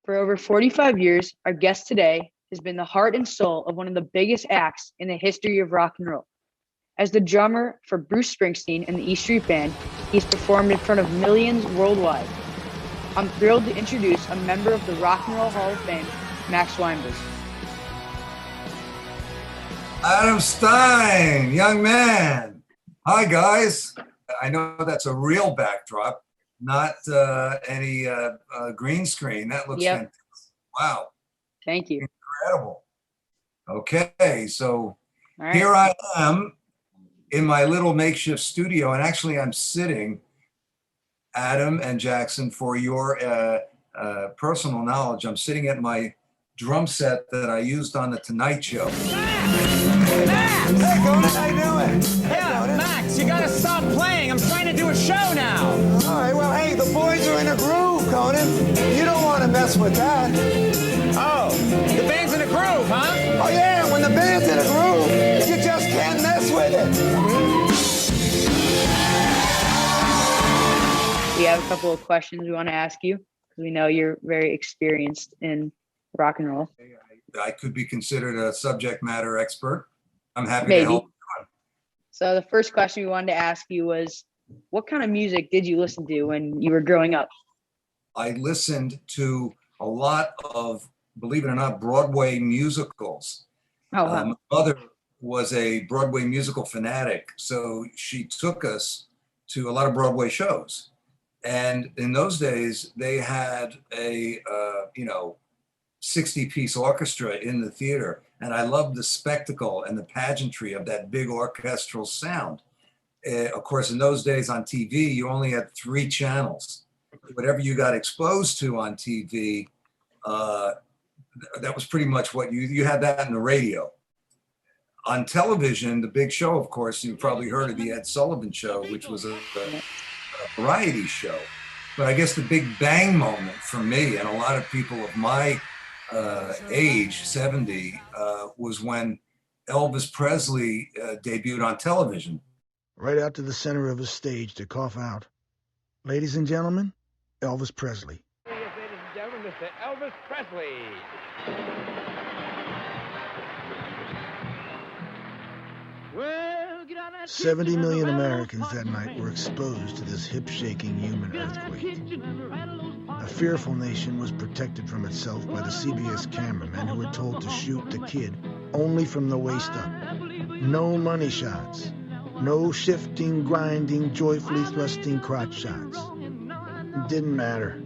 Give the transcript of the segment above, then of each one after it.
For over 45 years, our guest today has been the heart and soul of one of the biggest acts in the history of rock and roll. As the drummer for Bruce Springsteen and the E Street Band, he's performed in front of millions worldwide. I'm thrilled to introduce a member of the Rock and Roll Hall of Fame, Max Weinberg. Adam Stein, young man. Hi, guys. I know that's a real backdrop, not any green screen. That looks fantastic. Wow. Thank you. Incredible. Okay, so here I am in my little makeshift studio, and actually I'm sitting, Adam and Jackson, for your personal knowledge, I'm sitting at my drum set that I used on the Tonight Show. Max! Hey, Conan, how you doing? Yeah, Max, you gotta stop playing. I'm trying to do a show now. All right, well, hey, the boys are in a groove, Conan. You don't want to mess with that. Oh, the band's in a groove, huh? Oh, yeah, when the band's in a groove, you just can't mess with it. We have a couple of questions we want to ask you because we know you're very experienced in rock and roll. I could be considered a subject matter expert. I'm happy Maybe. to help. So the first question we wanted to ask you was, what kind of music did you listen to when you were growing up? I listened to a lot of, believe it or not, Broadway musicals. Oh, wow. My mother was a Broadway musical fanatic, so she took us to a lot of Broadway shows. And in those days, they had a, 60-piece orchestra in the theater. And I loved the spectacle and the pageantry of that big orchestral sound. Of course, in those days on TV, you only had 3 channels. Whatever you got exposed to on TV, that was pretty much what you had that in the radio. On television, the big show, of course, you probably heard of the Ed Sullivan Show, which was a variety show. But I guess the big bang moment for me and a lot of people of my age, 70, was when Elvis Presley debuted on television. Right out to the center of the stage to cough out. Ladies and gentlemen, Elvis Presley. Yes, ladies and gentlemen, Mr. Elvis Presley. 70 million Americans that night were exposed to this hip-shaking human earthquake. A fearful nation was protected from itself by the CBS cameramen who were told to shoot the kid only from the waist up. No money shots. No shifting, grinding, joyfully thrusting crotch shots. It didn't matter.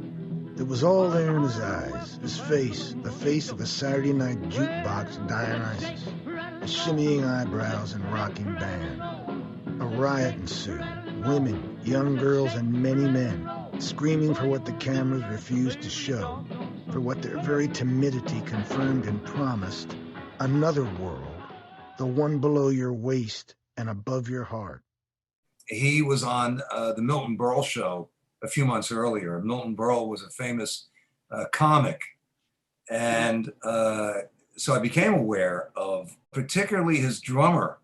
It was all there in his eyes, his face, the face of a Saturday night jukebox Dionysus, his shimmying eyebrows and rocking band. A riot ensued. Women, young girls, and many men screaming for what the cameras refused to show, for what their very timidity confirmed and promised, another world, the one below your waist and above your heart. He was on the Milton Berle show a few months earlier. Milton Berle was a famous comic. And so I became aware of particularly his drummer,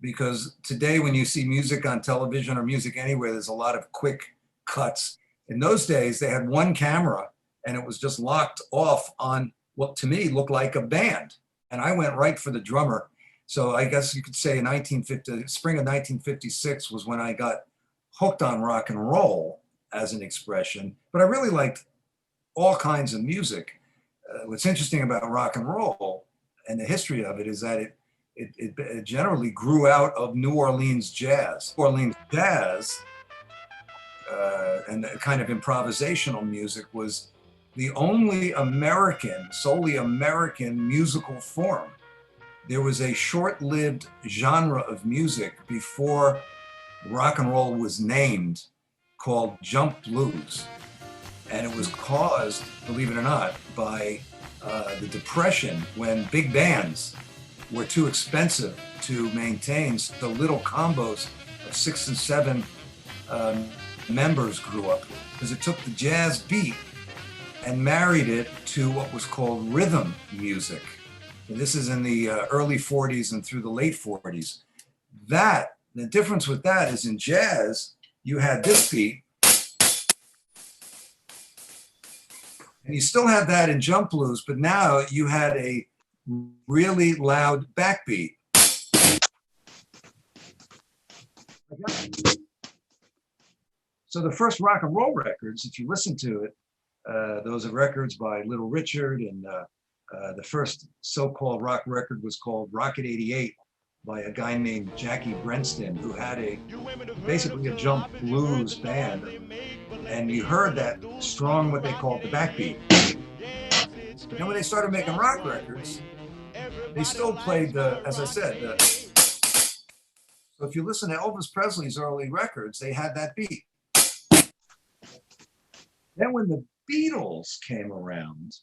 because today when you see music on television or music anywhere, there's a lot of quick cuts. In those days, they had one camera and it was just locked off on what to me looked like a band. And I went right for the drummer. So I guess you could say spring of 1956 was when I got hooked on rock and roll as an expression. But I really liked all kinds of music. What's interesting about rock and roll and the history of it is that it generally grew out of New Orleans jazz. New Orleans jazz and the kind of improvisational music was the only solely American musical form. There was a short-lived genre of music before rock and roll was named called jump blues. And it was caused, believe it or not, by the Depression, when big bands were too expensive to maintain. So little combos of 6 and 7 members grew up, because it took the jazz beat and married it to what was called rhythm music. And this is in the early 40s and through the late 40s. The difference with that is in jazz, you had this beat, And you still have that in jump blues, but now you had a really loud backbeat. So the first rock and roll records, if you listen to it, those are records by Little Richard, and the first so-called rock record was called Rocket 88 by a guy named Jackie Brenston, who had basically a jump blues band. And you heard that strong, what they called the backbeat. And when they started making rock records, they still played as I said, so if you listen to Elvis Presley's early records, they had that beat. Then when the Beatles came around,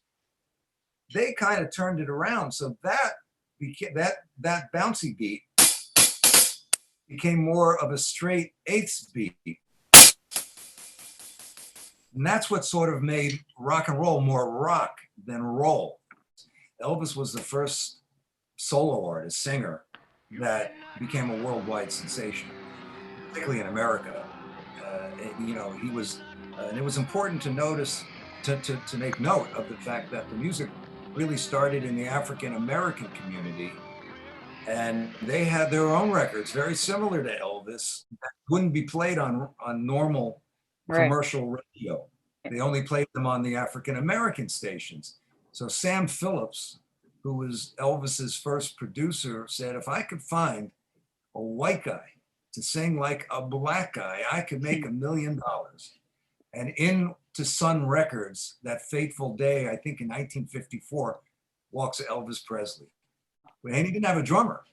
they kind of turned it around. So that became, that bouncy beat became more of a straight eighths beat. And that's what sort of made rock and roll more rock than roll. Elvis was the first solo artist, singer, that became a worldwide sensation, particularly in America. He was, and it was important to notice, to make note of the fact that the music really started in the African American community, and they had their own records very similar to Elvis that wouldn't be played on normal commercial radio. They only played them on the African American stations. So Sam Phillips, who was Elvis's first producer, said, if I could find a white guy to sing like a black guy, I could make $1 million. And into Sun Records, that fateful day, I think in 1954, walks Elvis Presley. And he didn't have a drummer.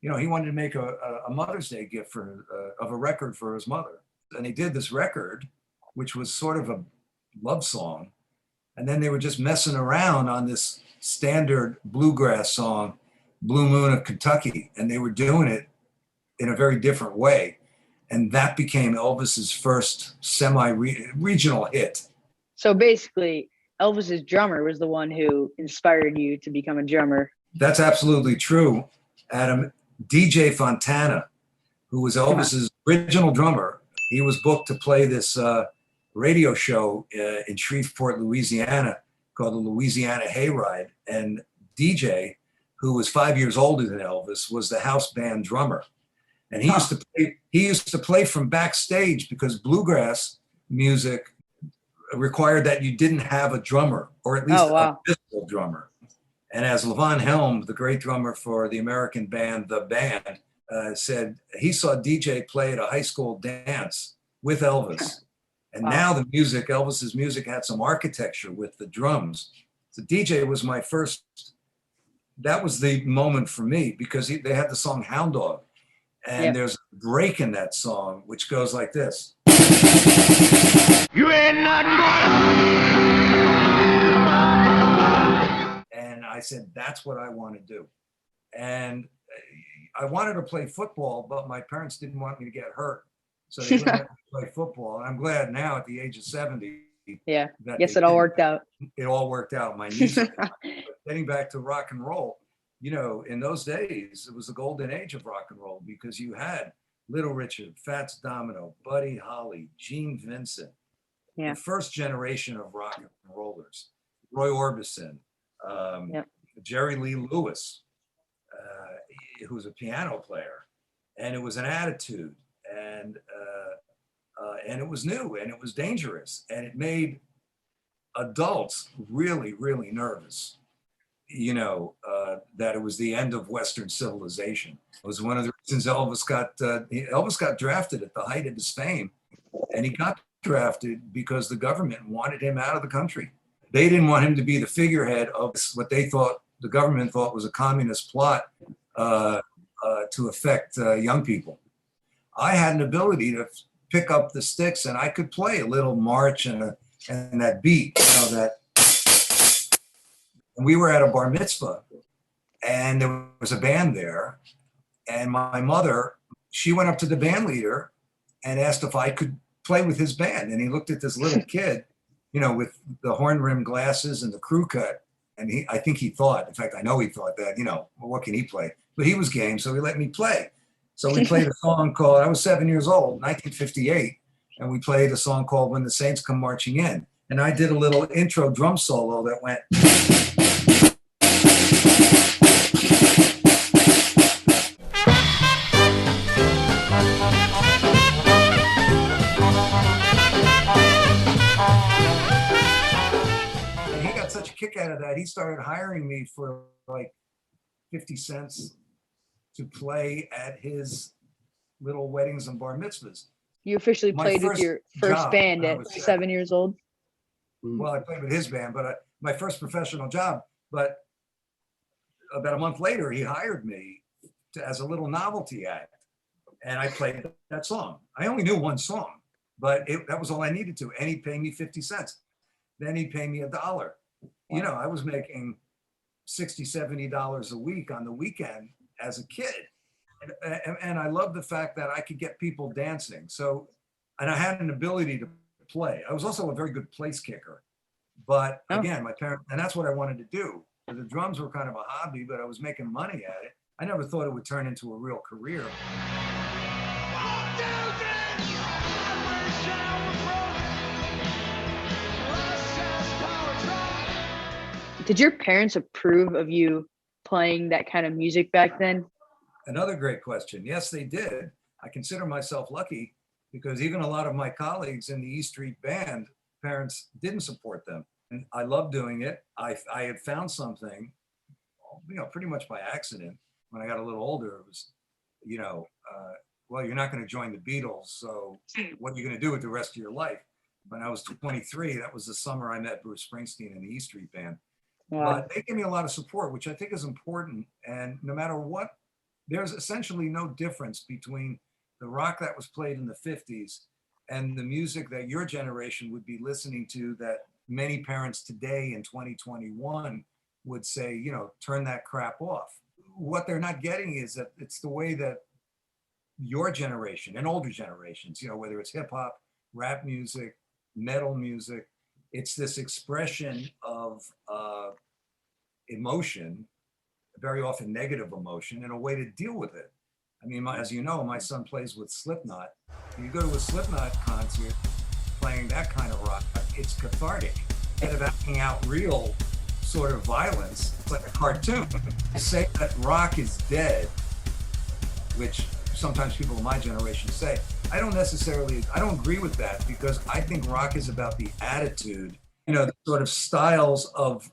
He wanted to make a Mother's Day gift of a record for his mother. And he did this record, which was sort of a love song. And then they were just messing around on this standard bluegrass song, Blue Moon of Kentucky. And they were doing it in a very different way. And that became Elvis's first semi-regional hit. So basically, Elvis's drummer was the one who inspired you to become a drummer. That's absolutely true, Adam. DJ Fontana, who was Elvis's original drummer, he was booked to play this radio show in Shreveport, Louisiana, called the Louisiana Hayride. And DJ, who was 5 years older than Elvis, was the house band drummer. And he used to play from backstage because bluegrass music required that you didn't have a drummer, or at least a physical drummer. And as Levon Helm, the great drummer for the American band The Band, said, he saw DJ play at a high school dance with Elvis. And now Elvis's music had some architecture with the drums. So DJ was my first, that was the moment for me, because they had the song Hound Dog. And there's a break in that song, which goes like this. You ain't nothing And I said, that's what I want to do. And I wanted to play football, but my parents didn't want me to get hurt. So they wouldn't let me play football. And I'm glad now at the age of 70. Yeah, yes, it all worked out. It all worked out. My knees. Getting back to rock and roll, in those days, it was the golden age of rock and roll because you had Little Richard, Fats Domino, Buddy Holly, Gene Vincent, the first generation of rock and rollers, Roy Orbison, Jerry Lee Lewis, who was a piano player, and it was an attitude, and it was new, and it was dangerous, and it made adults really, really nervous. That it was the end of Western civilization. It was one of the reasons Elvis got drafted at the height of his fame, and he got drafted because the government wanted him out of the country. They didn't want him to be the figurehead of what the government thought was a communist plot to affect young people. I had an ability to pick up the sticks, and I could play a little march and that beat, And we were at a bar mitzvah, and there was a band there. And my mother, she went up to the band leader and asked if I could play with his band. And he looked at this little kid, with the horn-rimmed glasses and the crew cut. And I think he thought, in fact, I know he thought that, well, what can he play? But he was game, so he let me play. So we played a song called, I was 7 years old, 1958. And we played a song called When the Saints Come Marching In. And I did a little intro drum solo that went. And he got such a kick out of that, he started hiring me for like 50 cents to play at his little weddings and bar mitzvahs. You officially My played with first your first job band when I at was 7 years old. Well, I played with his band, but my first professional job. But about a month later, he hired me as a little novelty act, and I played that song. I only knew one song, but that was all I needed to. And he paid me 50 cents. Then he'd pay me $1. You know, I was making $60, $70 a week on the weekend as a kid. And I loved the fact that I could get people dancing. So, and I had an ability to play. I was also a very good place kicker. But again, my parents, and that's what I wanted to do. The drums were kind of a hobby, but I was making money at it. I never thought it would turn into a real career. Did your parents approve of you playing that kind of music back then? Another great question. Yes, they did. I consider myself lucky because even a lot of my colleagues in the E Street Band, parents didn't support them. And I loved doing it. I had found something, you know, pretty much by accident. When I got a little older, it was, you know, well, you're not going to join the Beatles, so what are you going to do with the rest of your life? When I was 23, that was the summer I met Bruce Springsteen in the E Street Band. Wow. But they gave me a lot of support, which I think is important. And no matter what, there's essentially no difference between the rock that was played in the 50s and the music that your generation would be listening to that many parents today in 2021 would say, you know, turn that crap off. What they're not getting is that it's the way that your generation and older generations, you know, whether it's hip hop, rap music, metal music, it's this expression of emotion, very often negative emotion, and a way to deal with it. I mean, as you know, my son plays with Slipknot. When you go to a Slipknot concert playing that kind of rock, it's cathartic. Instead of acting out real sort of violence, it's like a cartoon. To say that rock is dead, which sometimes people in my generation say, I don't agree with that, because I think rock is about the attitude, you know, the sort of styles of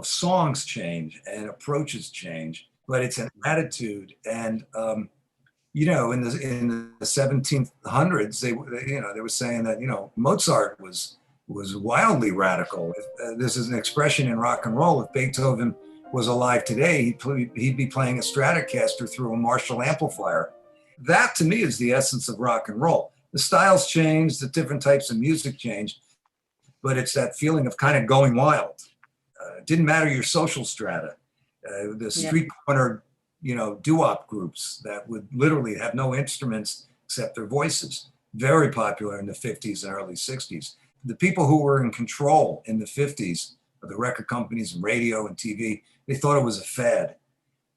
songs change and approaches change, but it's an attitude. And you know, in the 1700s, they were saying that, you know, Mozart was wildly radical. This is an expression in rock and roll. If Beethoven was alive today, he'd be playing a Stratocaster through a Marshall amplifier. That to me is the essence of rock and roll. The styles change, the different types of music change, but it's that feeling of kind of going wild. It didn't matter your social strata. The street corner, you know, doo-wop groups that would literally have no instruments except their voices. Very popular in the 50s and early 60s. The people who were in control in the 50s of the record companies and radio and TV, they thought it was a fad.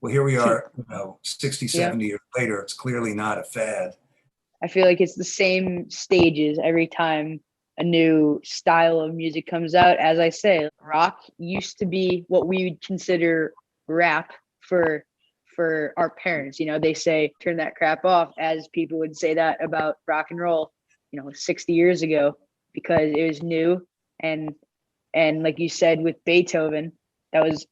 Well, here we are, you know, 60, 70 years later, it's clearly not a fad. I feel like it's the same stages every time a new style of music comes out. As I say, rock used to be what we would consider rap for our parents. You know, they say, turn that crap off, as people would say that about rock and roll, you know, 60 years ago, because it was new. And like you said, with Beethoven, that was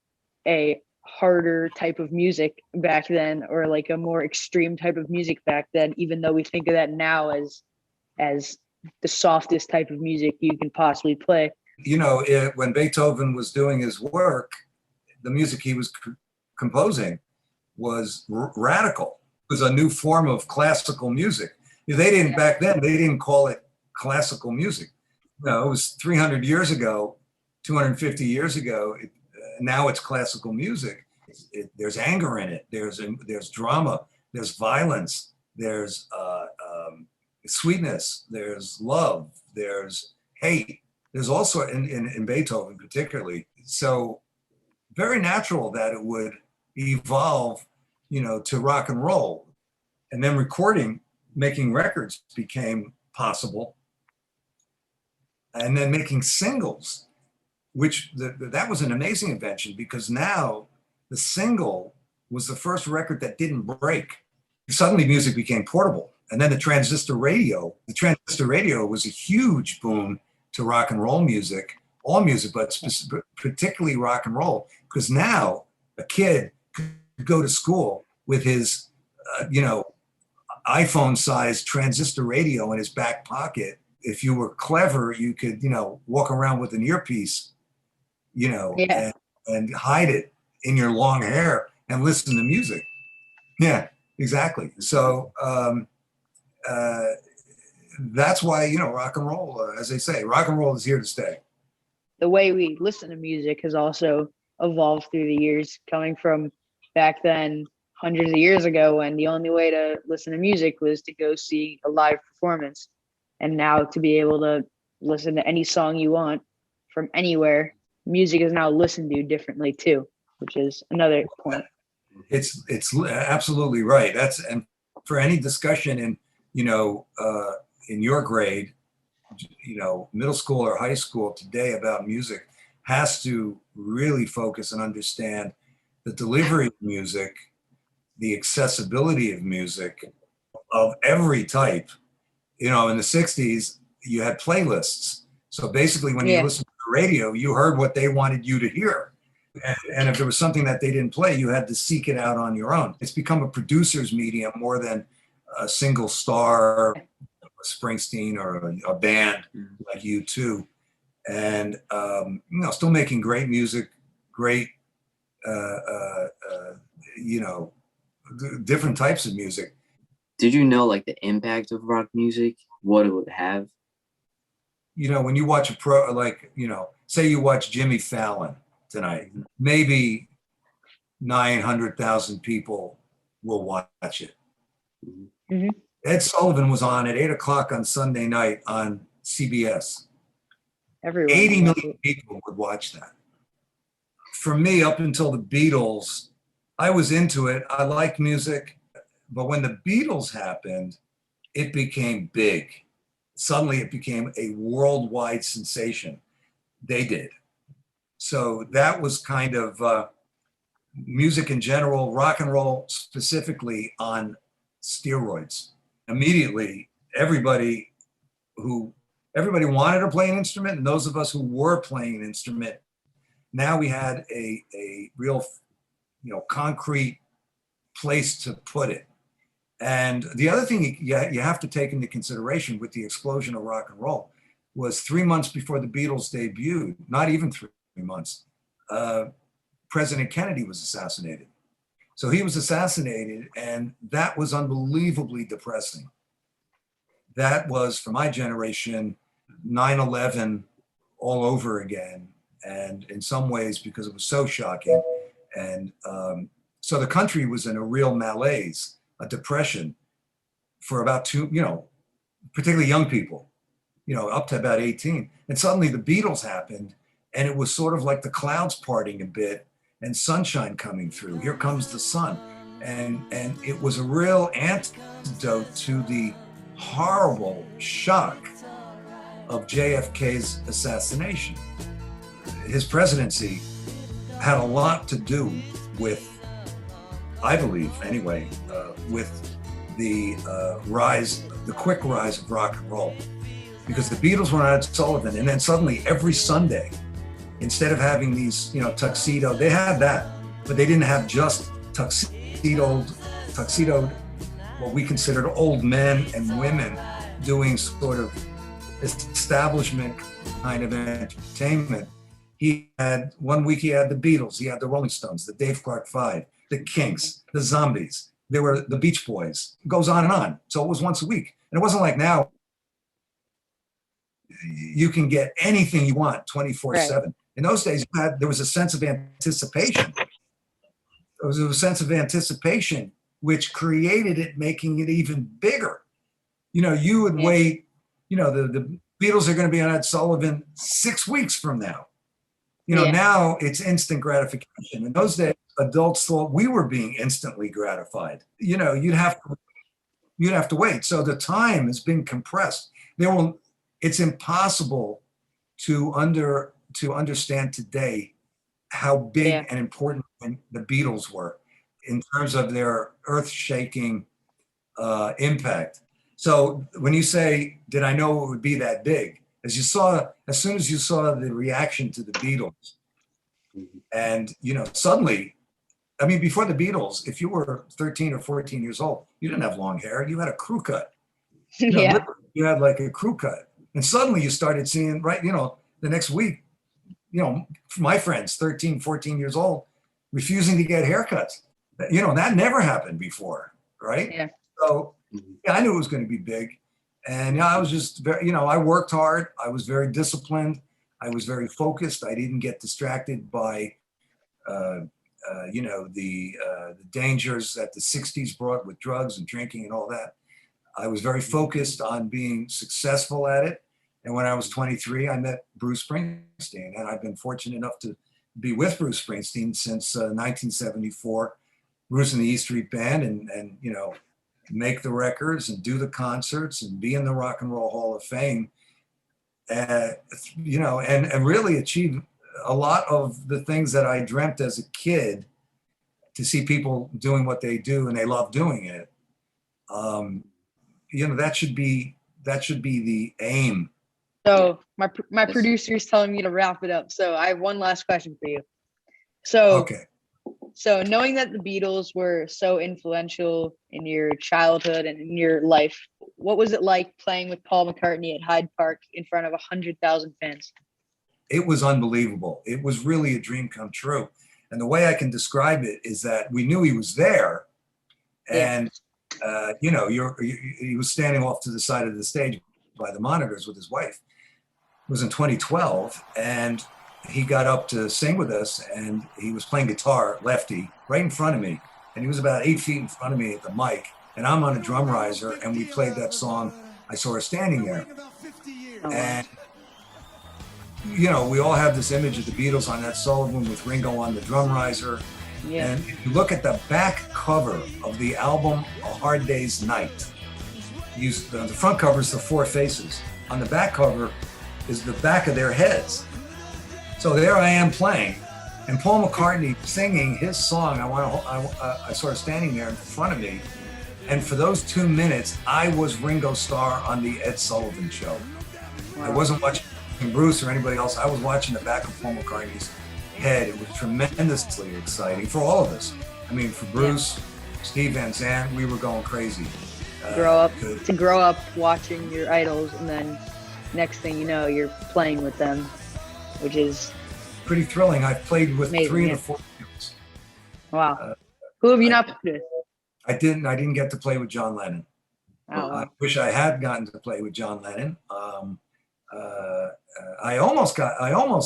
a harder type of music back then, or like a more extreme type of music back then, even though we think of that now as the softest type of music you can possibly play. You know, when Beethoven was doing his work, the music he was composing was radical. It was a new form of classical music. They didn't, back then, they didn't call it classical music. No, it was 300 years ago, 250 years ago. Now it's classical music. There's anger in it. There's drama. There's violence. There's sweetness. There's love. There's hate. There's also in Beethoven particularly. So very natural that it would evolve, you know, to rock and roll. And then making records became possible. and then making singles, which that was an amazing invention, because now the single was the first record that didn't break. Suddenly music became portable. And then the transistor radio was a huge boon to rock and roll music, all music, but particularly rock and roll, because now a kid could go to school with his, iPhone-sized transistor radio in his back pocket. If you were clever, you could, walk around with an earpiece, and hide it in your long hair and listen to music. Yeah, exactly. So that's why, rock and roll, as they say, rock and roll is here to stay. The way we listen to music has also evolved through the years, coming from back then, hundreds of years ago, when the only way to listen to music was to go see a live performance. And now to be able to listen to any song you want from anywhere, music is now listened to differently too, which is another point. It's absolutely right. And for any discussion in your grade, middle school or high school today about music has to really focus and understand the delivery of music, the accessibility of music of every type. In the 60s, you had playlists. So basically when you listened to the radio, you heard what they wanted you to hear. And if there was something that they didn't play, you had to seek it out on your own. It's become a producer's medium more than a single star, Springsteen, or a band like U2. And, still making great music, great, different types of music. Did you know the impact of rock music, what it would have? When you watch say you watch Jimmy Fallon tonight, maybe 900,000 people will watch it. Mm-hmm. Ed Sullivan was on at 8:00 on Sunday night on CBS. Everyone 80 million people would watch that. For me, up until the Beatles, I was into it. I liked music. But when the Beatles happened, it became big. Suddenly it became a worldwide sensation. They did. So that was kind of music in general, rock and roll specifically, on steroids. Immediately, everybody wanted to play an instrument, and those of us who were playing an instrument, now we had a real, concrete place to put it. And the other thing you have to take into consideration with the explosion of rock and roll was 3 months before the Beatles debuted, not even 3 months, President Kennedy was assassinated. So he was assassinated, and that was unbelievably depressing. That was, for my generation, 9/11 all over again. And in some ways, because it was so shocking. And so the country was in a real malaise, a depression for about particularly young people, up to about 18. And suddenly the Beatles happened, and it was sort of like the clouds parting a bit and sunshine coming through. Here comes the sun. And it was a real antidote to the horrible shock of JFK's assassination. His presidency had a lot to do with, I believe anyway, with the quick rise of rock and roll. Because the Beatles were on Ed Sullivan, and then suddenly every Sunday, instead of having these, tuxedo, they had that, but they didn't have just tuxedoed, what we considered old men and women doing sort of establishment kind of entertainment. He had, one week he had the Beatles, he had the Rolling Stones, the Dave Clark Five, the Kinks, the Zombies, there were the Beach Boys. It goes on and on. So it was once a week. And it wasn't like now, you can get anything you want 24/7. Right. In those days, there was a sense of anticipation. There was a sense of anticipation, which created it, making it even bigger. You would wait, the Beatles are going to be on Ed Sullivan 6 weeks from now. Now it's instant gratification. In those days, adults thought we were being instantly gratified. You'd have to wait. So the time has been compressed. It's impossible to understand today how big and important the Beatles were in terms of their earth-shaking impact. So when you say, did I know it would be that big? As soon as you saw the reaction to the Beatles, and suddenly, I mean, before the Beatles, if you were 13 or 14 years old, you didn't have long hair. You had a crew cut. Yeah. You had like a crew cut. And suddenly you started seeing, right, the next week, my friends, 13, 14 years old, refusing to get haircuts. That never happened before, right? Yeah. So I knew it was going to be big. And I was just very, I worked hard. I was very disciplined. I was very focused. I didn't get distracted by, the dangers that the 60s brought with drugs and drinking and all that. I was very focused on being successful at it. And when I was 23, I met Bruce Springsteen, and I've been fortunate enough to be with Bruce Springsteen since 1974. Bruce and the E Street Band, and make the records and do the concerts and be in the Rock and Roll Hall of Fame, and really achieve a lot of the things that I dreamt as a kid, to see people doing what they do and they love doing it. That should be the aim. So my producer is telling me to wrap it up. So I have one last question for you. So Okay. So knowing that the Beatles were so influential in your childhood and in your life, what was it like playing with Paul McCartney at Hyde Park in front of 100,000 fans? It was unbelievable. It was really a dream come true. And the way I can describe it is that we knew he was there, and he was standing off to the side of the stage by the monitors with his wife. It was in 2012, and he got up to sing with us, and he was playing guitar, lefty, right in front of me. And he was about 8 feet in front of me at the mic, and I'm on a drum riser, and we played that song, I Saw Her Standing There. And, we all have this image of the Beatles on that Sullivan with Ringo on the drum riser. Yeah. And if you look at the back cover of the album, A Hard Day's Night, the front cover is the four faces. On the back cover is the back of their heads. So there I am playing, and Paul McCartney singing his song, I Saw Her Standing There in front of me. And for those 2 minutes, I was Ringo Starr on the Ed Sullivan Show. Wow. I wasn't watching Bruce or anybody else. I was watching the back of Paul McCartney's head. It was tremendously exciting for all of us. I mean, for Bruce, Steve Van Zandt, we were going crazy. To grow up watching your idols, and then next thing you know, you're playing with them, which is pretty thrilling. I've played with amazing, 3 of the 4 Beatles. Wow. Who have you not played with? I didn't get to play with John Lennon. Oh, wow. I wish I had gotten to play with John Lennon. I almost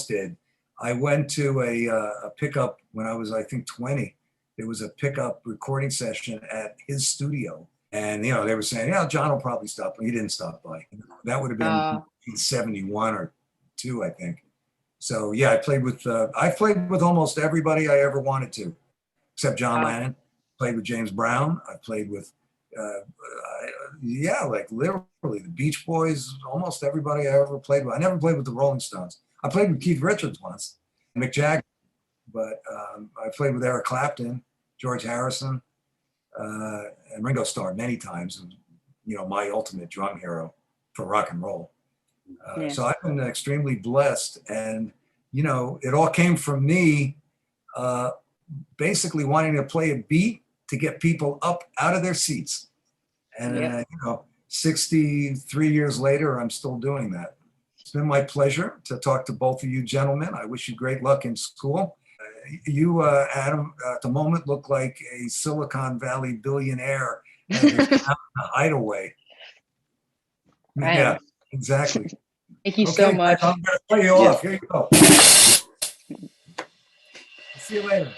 did. I went to a pickup when I was, I think, 20. There was a pickup recording session at his studio. And, they were saying, yeah, John will probably stop by. He didn't stop by. That would have been 71 or 2, I think. So, yeah, I played with almost everybody I ever wanted to, except John Lennon. Played with James Brown. I played with, like literally the Beach Boys, almost everybody I ever played with. I never played with the Rolling Stones. I played with Keith Richards once, Mick Jagger, but I played with Eric Clapton, George Harrison, and Ringo Starr many times. My ultimate drum hero for rock and roll. So I've been extremely blessed, and it all came from me basically wanting to play a beat to get people up out of their seats. And 63 years later, I'm still doing that. It's been my pleasure to talk to both of you gentlemen. I wish you great luck in school. You, Adam, at the moment look like a Silicon Valley billionaire at his hideaway. Right. Yeah, exactly. Thank you so much. I'm going to play you off. Here you go. See you later.